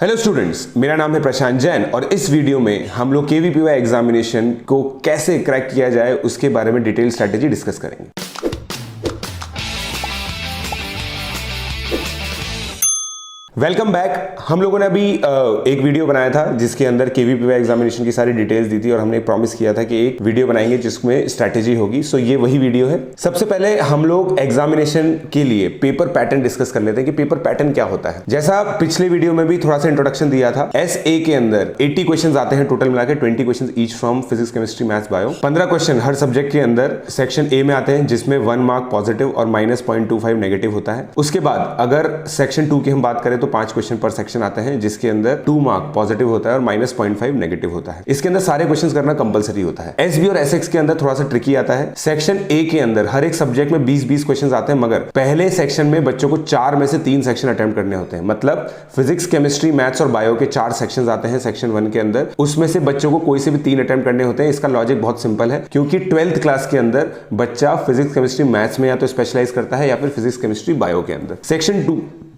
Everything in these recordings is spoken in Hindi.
हेलो स्टूडेंट्स, मेरा नाम है प्रशांत जैन और इस वीडियो में हम लोग केवीपीवाई एग्जामिनेशन को कैसे क्रैक किया जाए उसके बारे में डिटेल स्ट्रैटेजी डिस्कस करेंगे। Welcome back. हम लोगों ने अभी एक वीडियो बनाया था जिसके अंदर केवीपीवाई एग्जामिनेशन की सारी डिटेल्स दी थी और हमने प्रॉमिस किया था कि एक वीडियो बनाएंगे जिसमें स्ट्रैटेजी होगी। सो ये वही वीडियो है। सबसे पहले हम लोग एग्जामिनेशन के लिए पेपर पैटर्न डिस्कस कर लेते हैं कि पेपर पैटर्न क्या होता है। जैसा पिछले वीडियो में भी थोड़ा सा इंट्रोडक्शन दिया था, SA के अंदर 80 क्वेश्चन आते हैं टोटल मिलाकर, 20 question each from physics, chemistry, maths, bio. 15 question her subject के अंदर सेक्शन A में आते हैं जिसमें 1 मार्क पॉजिटिव और -0.25 नेगेटिव होता है। उसके बाद अगर सेक्शन 2 की हम बात करें तो 5 क्वेश्चन पर सेक्शन आते हैं जिसके अंदर 2 मार्क पॉजिटिव होता है और -0.5 नेगेटिव होता है। इसके अंदर सारे क्वेश्चंस करना कंपलसरी होता है। SB और SX के अंदर थोड़ा सा ट्रिकी आता है। सेक्शन A के अंदर हर एक सब्जेक्ट में 20-20 क्वेश्चंस आते हैं, मगर पहले सेक्शन में बच्चों को 4 में से 3 सेक्शन अटेम्प्ट करने होते हैं। मतलब फिजिक्स, केमिस्ट्री, मैथ्स और बायो के 4 सेक्शंस आते हैं सेक्शन 1 के अंदर, उसमें से बच्चों को कोई से भी 3 अटेम्प्ट करने होते हैं। इसका लॉजिक बहुत सिंपल है, क्योंकि 12th क्लास के अंदर बच्चा फिजिक्स, केमिस्ट्री, मैथ्स में या तो स्पेशलाइज करता है या फिर फिजिक्स, केमिस्ट्री, बायो के अंदर। सेक्शन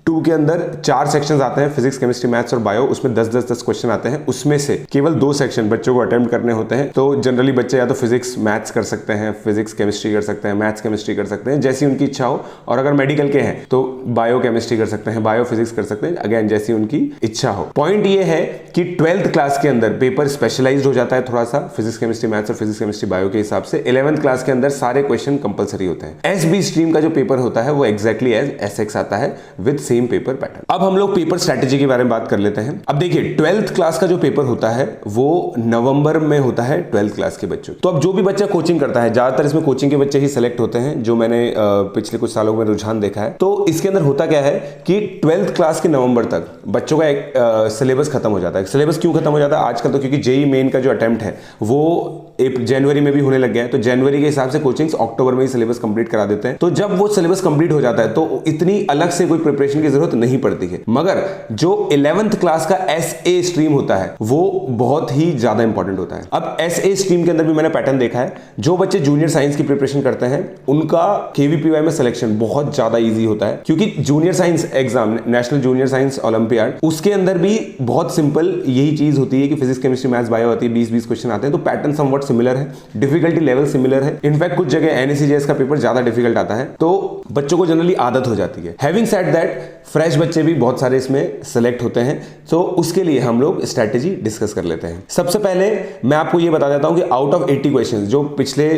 2 के अंदर 4 सेक्शंस आते हैं, फिजिक्स, केमिस्ट्री, मैथ्स और बायो। उसमें 10-10 क्वेश्चन आते हैं, उसमें से केवल 2 सेक्शन बच्चों को अटेम्प्ट करने होते हैं। तो जनरली बच्चे या तो फिजिक्स मैथ्स कर सकते हैं, फिजिक्स केमिस्ट्री कर सकते हैं, मैथ्स केमिस्ट्री कर सकते हैं, जैसी उनकी इच्छा हो। और अगर मेडिकल के हैं तो बायो केमिस्ट्री कर सकते हैं, बायो फिजिक्स कर सकते हैं, अगेन जैसी उनकी इच्छा हो। पॉइंट ये है कि 12th क्लास के अंदर पेपर स्पेशलाइज्ड हो जाता है थोड़ा सा फिजिक्स, केमिस्ट्री, मैथ्स और फिजिक्स, केमिस्ट्री, बायो के हिसाब से। 11th क्लास के अंदर सारे क्वेश्चन कंपलसरी होते हैं। SB स्ट्रीम का जो पेपर होता है वो एग्जैक्टली एज SX आता है विद सेम पेपर पैटर्न। अब हम लोग पेपर स्ट्रैटेजी के बारे में बात कर लेते हैं। अब देखिए, 12th क्लास का जो पेपर होता है वो नवंबर में होता है 12th क्लास के बच्चों। तो अब जो भी बच्चा कोचिंग करता है, ज्यादातर इसमें कोचिंग के बच्चे ही सेलेक्ट होते हैं, जो मैंने पिछले कुछ सालों में रुझान देखा है। तो इसके अंदर होता क्या है कि 12th क्लास के नवंबर तक बच्चों का एक सिलेबस खत्म हो जाता है। सिलेबस क्यों खत्म हो जाता है आजकल? तो क्योंकि जेईई मेन का जो अटेम्प्ट है वो जनवरी में भी होने लग गया है। तो जनवरी के हिसाब से कोचिंग्स अक्टूबर में ही सिलेबस कंप्लीट करा देते हैं। तो जब वो सिलेबस कंप्लीट हो जाता है तो इतनी अलग से कोई प्रिपरेशन की जरूरत नहीं पड़ती है। मगर जो 11th क्लास का SA स्ट्रीम होता है वो बहुत ही ज्यादा इंपॉर्टेंट होता है। अब SA स्ट्रीम के अंदर भी मैंने पैटर्न देखा है, जो बच्चे जूनियर साइंस की प्रिपरेशन करते हैं उनका केवीपीवाई में सिलेक्शन बहुत ज्यादा इजी होता है, क्योंकि junior science exam, national junior science olympiad, उसके अंदर भी बहुत सिंपल यही चीज होती है कि फिजिक्स, केमिस्ट्री, मैथ्स, बायो आती है, 20-20 क्वेश्चन आते हैं। तो पैटर्न समवट सिमिलर है, डिफिकल्टी लेवल सिमिलर है। इनफैक्ट कुछ जगह NSCJS का पेपर ज्यादा डिफिकल्ट आता है, तो बच्चों को जनरली आदत हो जाती है। हैविंग सेड दैट, फ्रेश बच्चे भी बहुत सारे इसमें सेलेक्ट होते हैं। तो उसके लिए हम लोग स्ट्रैटेजी डिस्कस कर लेते हैं। सबसे पहले मैं आपको ये बता देता हूं कि आउट ऑफ 80 क्वेश्चंस जो पिछले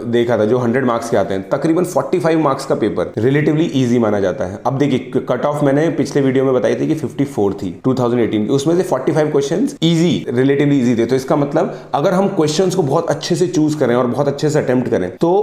देखा था, जो 100 मार्क्स के आते हैं, तकरीबन 45 मार्क्स का पेपर रिलेटिवली इजी माना जाता है। अब देखिए, कट ऑफ मैंने पिछले वीडियो में बताई थी कि 54 थी 2018 की, उसमें से 45 क्वेश्चंस इजी, रिलेटिवली इजी थे। तो इसका मतलब अगर हम क्वेश्चंस को बहुत अच्छे से चूज करें और बहुत अच्छे से अटेम्प्ट करें तो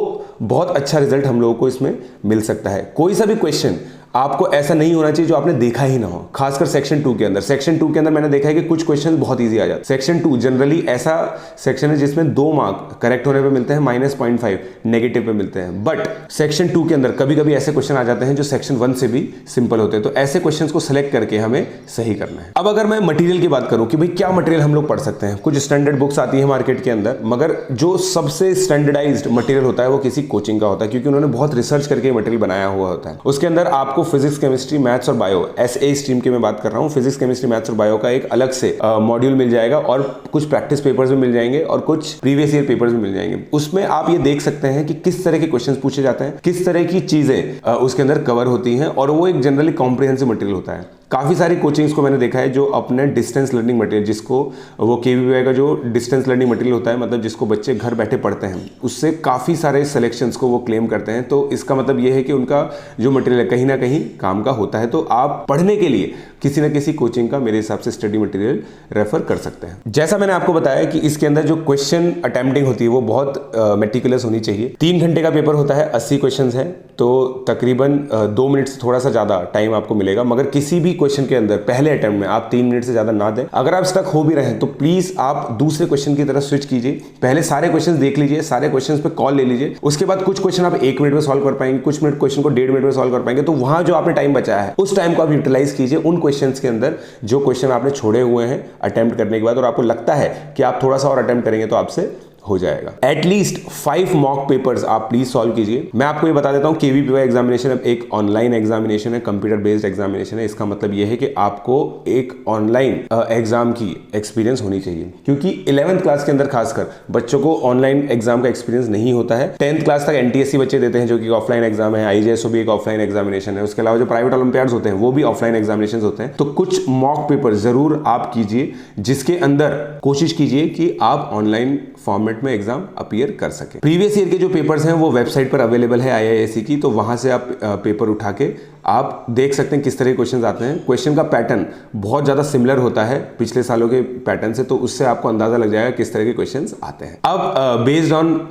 बहुत अच्छा रिजल्ट हम लोगों को इसमें मिल सकता है। कोई सा भी क्वेश्चन आपको ऐसा नहीं होना चाहिए जो आपने देखा ही ना हो, खासकर सेक्शन 2 के अंदर। सेक्शन 2 के अंदर मैंने देखा है कि कुछ क्वेश्चन बहुत इजी आ जाते हैं। सेक्शन 2 जनरली ऐसा सेक्शन है जिसमें 2 मार्क करेक्ट होने पे मिलते हैं, -0.5 नेगेटिव पे मिलते हैं। बट सेक्शन 2 के अंदर कभी कभी ऐसे क्वेश्चन आ जाते हैं जो सेक्शन 1 से भी सिंपल होते हैं। तो ऐसे क्वेश्चन को सिलेक्ट करके हमें सही करना है। अब अगर मैं मटीरियल की बात करूं कि भाई क्या मटीरियल हम लोग पढ़ सकते हैं, कुछ स्टैंडर्ड बुक्स आती है मार्केट के अंदर, मगर जो सबसे स्टैंडर्डाइज्ड मटीरियल होता है वो किसी कोचिंग का होता है, क्योंकि उन्होंने बहुत रिसर्च करके मटीरियल बनाया हुआ होता है। उसके अंदर आपको फिजिक्स, केमिस्ट्री, मैथ्स और बायो, SA स्ट्रीम की मैं बात कर रहा हूं, फिजिक्स, केमिस्ट्री, मैथ्स और बायो का एक अलग से मॉड्यूल मिल जाएगा और कुछ प्रैक्टिस पेपर्स भी मिल जाएंगे और कुछ प्रीवियस ईयर पेपर्स भी मिल जाएंगे। उसमें आप ये देख सकते हैं कि किस तरह के क्वेश्चंस पूछे जाते हैं, किस तरह की चीजें उसके अंदर कवर होती हैं, और वो एक जनरली कॉम्प्रिहेंसिव मटेरियल होता है। काफी सारी कोचिंग्स को मैंने देखा है जो अपने डिस्टेंस लर्निंग मटेरियल, जिसको वो केवीपीवाई का जो डिस्टेंस लर्निंग मटेरियल होता है, मतलब जिसको बच्चे घर बैठे पढ़ते हैं, उससे काफी सारे सिलेक्शंस को वो क्लेम करते हैं। तो इसका मतलब ये है कि उनका जो मटेरियल है कहीं ना कहीं काम का होता है। तो आप पढ़ने के लिए किसी न किसी कोचिंग का मेरे हिसाब से स्टडी मटेरियल रेफर कर सकते हैं। जैसा मैंने आपको बताया कि इसके अंदर जो क्वेश्चन अटेम्प्टिंग होती है वो बहुत मेटिकुलस होनी चाहिए। 3 घंटे का पेपर होता है, 80 क्वेश्चन है, तो तकरीबन 2 मिनट से थोड़ा सा ज्यादा टाइम आपको मिलेगा। मगर किसी भी क्वेश्चन के अंदर पहले अटेम्प्ट में आप 3 मिनट से ज्यादा ना दें। अगर आप स्टक हो भी रहे हैं तो प्लीज आप दूसरे क्वेश्चन की तरफ स्विच कीजिए। पहले सारे क्वेश्चन देख लीजिए, सारे क्वेश्चन पे कॉल ले लीजिए। उसके बाद कुछ क्वेश्चन आप 1 मिनट में सॉल्व कर पाएंगे, कुछ मिनट क्वेश्चन को 1.5 मिनट में सॉल्व कर पाएंगे। तो वहां जो आपने टाइम बचाया है उस टाइम को आप यूटिलाइज कीजिए उन क्वेश्चन के अंदर जो क्वेश्चन आपने छोड़े हुए हैं अटेम्प्ट करने के बाद, और आपको लगता है कि आप थोड़ा सा और अटेम्प्ट करेंगे तो आपसे हो जाएगा। एटलीस्ट 5 मॉक पेपर्स आप प्लीज सॉल्व कीजिए। मैं आपको ये बता देता हूँ केवीपीवाई एग्जामिनेशन अब एक ऑनलाइन एग्जामिनेशन है, कंप्यूटर बेस्ड एग्जामिनेशन है। इसका मतलब ये है कि आपको एक ऑनलाइन एग्जाम की एक्सपीरियंस होनी चाहिए, क्योंकि 11th क्लास के अंदर खासकर बच्चों को ऑनलाइन एग्जाम का एक्सपीरियंस नहीं होता है। 10th क्लास तक एनटीएससी बच्चे देते हैं जो कि ऑफलाइन एग्जाम है, आईजेएसओ भी एक ऑफलाइन एग्जामिनेशन है, उसके अलावा जो प्राइवेट ओलंपियाड्स होते हैं वो भी ऑफलाइन एग्जामिनेशन होते हैं। तो कुछ मॉक पेपर जरूर आप कीजिए जिसके अंदर कोशिश कीजिए कि आप ऑनलाइन फॉर्मेट में एग्जाम अपीयर कर सके। प्रीवियस ईयर के जो पेपर्स हैं वो वेबसाइट पर अवेलेबल है आईआईएससी की, तो वहां से आप पेपर उठा के आप देख सकते हैं किस तरह के क्वेश्चन आते हैं। क्वेश्चन का पैटर्न बहुत ज्यादा सिमिलर होता है पिछले सालों के पैटर्न से, तो उससे आपको अंदाजा लग जाएगा किस तरह के क्वेश्चंस आते हैं। अब बेस्ड ऑन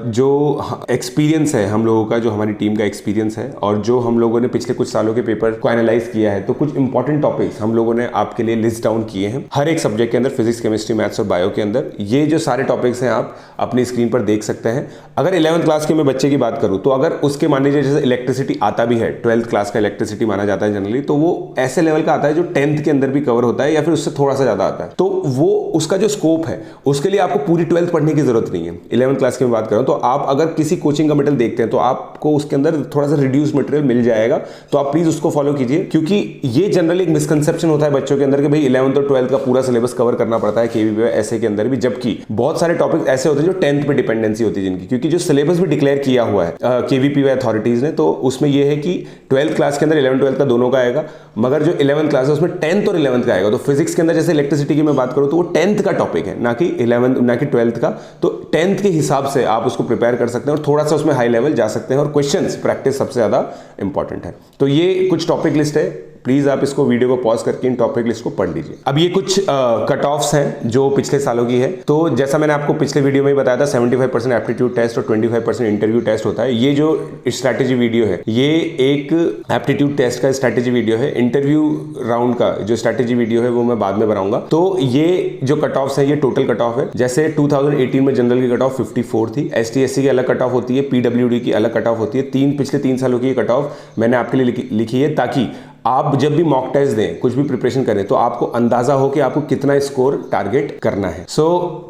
जो एक्सपीरियंस है हम लोगों का, जो हमारी टीम का एक्सपीरियंस है और जो हम लोगों ने पिछले कुछ सालों के पेपर को एनालाइज किया है, तो कुछ इंपॉर्टेंट टॉपिक्स हम लोगों ने आपके लिए लिस्ट डाउन किए हैं हर एक सब्जेक्ट के अंदर, फिजिक्स, केमिस्ट्री, मैथ्स और बायो के अंदर। ये जो सारे टॉपिक्स हैं आप अपनी स्क्रीन पर देख सकते हैं। अगर 11th क्लास के मैं बच्चे की बात करूं तो अगर उसके मान लीजिए जैसे इलेक्ट्रिसिटी आता भी है, 12th क्लास का इलेक्ट्रिसिटी माना जाता है जनरली, तो वो ऐसे लेवल का आता है जो 10th के अंदर भी कवर होता है या फिर उससे थोड़ा सा ज्यादा आता है। तो वो उसका जो स्कोप है उसके लिए आपको पूरी 12th पढ़ने की जरूरत नहीं है। 11th क्लास की मैं बात करूं तो आप अगर किसी कोचिंग का मटेरियल देखते हैं तो आपको उसके अंदर थोड़ा सा रिड्यूस मटेरियल मिल जाएगा, तो आप प्लीज उसको फॉलो कीजिए, क्योंकि ये जनरली एक मिसकंसेप्शन होता है बच्चों के अंदर कि भाई 11th और 12th का पूरा सिलेबस कवर करना पड़ता है केवीपीवाई ऐसे के अंदर भी, जबकि बहुत सारे टॉपिक ऐसे होते हैं जो 10th पे डिपेंडेंसी होती है जिनकी, क्योंकि जो सिलेबस भी डिक्लेयर किया हुआ है केवीपीवाई अथॉरिटीज ने, तो उसमें यह है कि 12th क्लास के अंदर 11th 12th का दोनों का आएगा, मगर जो 11th क्लास है उसमें 10th और 11th का आएगा। तो फिजिक्स के अंदर जैसे इलेक्ट्रिसिटी की मैं बात करूं तो वो 10th का टॉपिक है, ना कि 11th ना कि 12th का। तो 10th के हिसाब से आप उसको प्रिपेयर कर सकते हैं और थोड़ा सा उसमें हाई लेवल जा सकते हैं, और क्वेश्चंस प्रैक्टिस सबसे ज्यादा इंपॉर्टेंट है। तो ये कुछ टॉपिक लिस्ट है, प्लीज आप इसको वीडियो को पॉज करके इन टॉपिक लिस्ट को पढ़ लीजिए। अब ये कुछ कट ऑफ्स हैं जो पिछले सालों की है। तो जैसा मैंने आपको पिछले वीडियो में ही बताया था 75% एप्टीट्यूड टेस्ट और 25% इंटरव्यू टेस्ट होता है। ये जो स्ट्रैटेजी वीडियो है ये एक एप्टीट्यूड टेस्ट का स्ट्रैटेजी वीडियो है। इंटरव्यू राउंड का जो स्ट्रैटेजी वीडियो है वो मैं बाद में बनाऊंगा। तो ये जो कट ऑफ्स है ये टोटल कट ऑफ है। जैसे 2018 में जनरल की कट ऑफ 54 थी, ST/SC की अलग कट ऑफ होती है, PWD की अलग कट ऑफ होती है। पिछले 3 सालों की कट ऑफ मैंने आपके लिए लिखी है, ताकि आप जब भी मॉक टेस्ट दें, कुछ भी प्रिपरेशन करें, तो आपको अंदाजा हो कि आपको कितना स्कोर टारगेट करना है। सो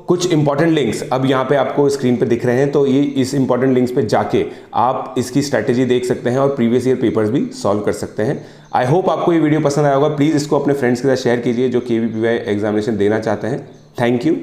कुछ इंपॉर्टेंट लिंक्स अब यहाँ पे आपको स्क्रीन पे दिख रहे हैं, तो ये इस इंपॉर्टेंट लिंक्स पे जाके आप इसकी स्ट्रैटेजी देख सकते हैं और प्रीवियस ईयर पेपर्स भी सॉल्व कर सकते हैं। आई होप आपको ये वीडियो पसंद आया होगा। प्लीज इसको अपने फ्रेंड्स के साथ शेयर कीजिए जो केवीपीवाई एग्जामिनेशन देना चाहते हैं। Thank you.